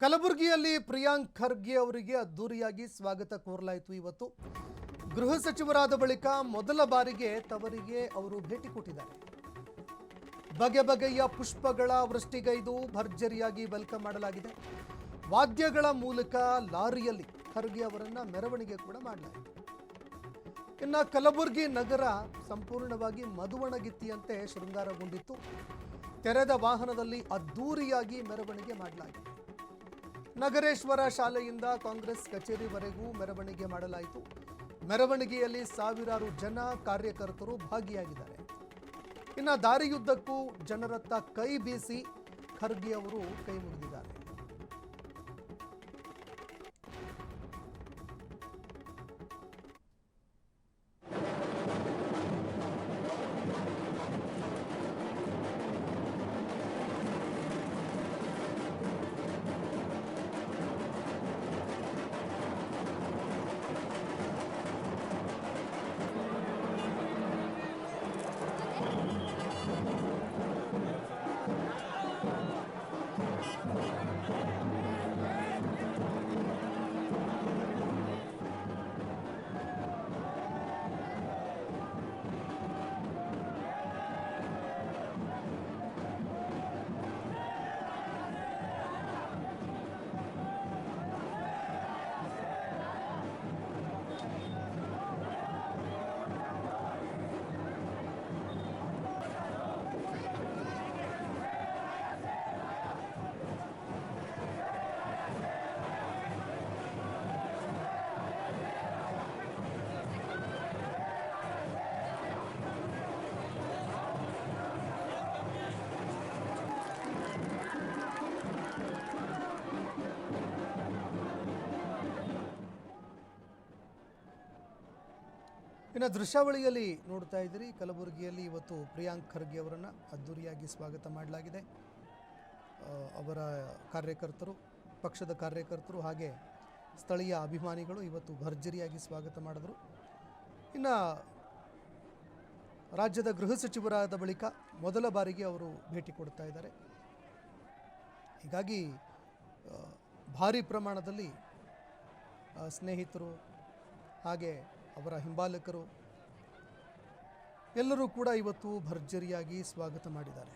ಕಲಬುರಗಿಯಲ್ಲಿ ಪ್ರಿಯಾಂಕ್ ಖರ್ಗೆ ಅವರಿಗೆ ಅದ್ದೂರಿಯಾಗಿ ಸ್ವಾಗತ ಕೋರಲಾಯಿತು। ಇವತ್ತು ಗೃಹ ಸಚಿವರಾದ ಬಳಿಕ ಮೊದಲ ಬಾರಿಗೆ ತವರಿಗೆ ಅವರು ಭೇಟಿ ಕೊಟ್ಟಿದ್ದಾರೆ। ಬಗೆ ಬಗೆಯ ಪುಷ್ಪಗಳ ವೃಷ್ಟಿಗೈದು ಭರ್ಜರಿಯಾಗಿ ವೆಲ್ಕಮ್ ಮಾಡಲಾಗಿದೆ। ವಾದ್ಯಗಳ ಮೂಲಕ ಲಾರಿಯಲ್ಲಿ ಖರ್ಗೆ ಅವರನ್ನ ಮೆರವಣಿಗೆ ಕೂಡ ಮಾಡಲಾಯಿತು। ಇನ್ನು ಕಲಬುರಗಿ ನಗರ ಸಂಪೂರ್ಣವಾಗಿ ಮದುವಣಗಿತ್ತಿಯಂತೆ ಶೃಂಗಾರಗೊಂಡಿತ್ತು। ತೆರೆದ ವಾಹನದಲ್ಲಿ ಅದ್ದೂರಿಯಾಗಿ ಮೆರವಣಿಗೆ ಮಾಡಲಾಯಿತು। ನಗರೇಶ್ವರ ಶಾಲೆಯಿಂದ ಕಾಂಗ್ರೆಸ್ ಕಚೇರಿವರೆಗೂ ಮೆರವಣಿಗೆ ಮಾಡಲಾಯಿತು। ಮೆರವಣಿಗೆಯಲ್ಲಿ ಸಾವಿರಾರು ಜನ ಕಾರ್ಯಕರ್ತರು ಭಾಗಿಯಾಗಿದ್ದಾರೆ। ಇನ್ನು ದಾರಿಯುದ್ದಕ್ಕೂ ಜನರತ್ತ ಕೈ ಬೀಸಿ ಖರ್ಗೆ ಅವರು ಕೈ ಮುಗಿದಿದ್ದಾರೆ। ಇನ್ನು ದೃಶ್ಯಾವಳಿಯಲ್ಲಿ ನೋಡ್ತಾ ಇದ್ದೀರಿ, ಕಲಬುರಗಿಯಲ್ಲಿ ಇವತ್ತು ಪ್ರಿಯಾಂಕ್ ಖರ್ಗೆ ಅವರನ್ನು ಅದ್ದೂರಿಯಾಗಿ ಸ್ವಾಗತ ಮಾಡಲಾಗಿದೆ। ಅವರ ಕಾರ್ಯಕರ್ತರು, ಪಕ್ಷದ ಕಾರ್ಯಕರ್ತರು ಹಾಗೆ ಸ್ಥಳೀಯ ಅಭಿಮಾನಿಗಳು ಇವತ್ತು ಭರ್ಜರಿಯಾಗಿ ಸ್ವಾಗತ ಮಾಡಿದರು। ಇನ್ನು ರಾಜ್ಯದ ಗೃಹ ಸಚಿವರಾದ ಬಳಿಕ ಮೊದಲ ಬಾರಿಗೆ ಅವರು ಭೇಟಿ ಕೊಡ್ತಾ ಇದ್ದಾರೆ। ಹೀಗಾಗಿ ಭಾರಿ ಪ್ರಮಾಣದಲ್ಲಿ ಸ್ನೇಹಿತರು ಹಾಗೆ ಅವರ ಹಿಂಬಾಲಕರು ಎಲ್ಲರೂ ಕೂಡ ಇವತ್ತು ಭರ್ಜರಿಯಾಗಿ ಸ್ವಾಗತ ಮಾಡಿದ್ದಾರೆ।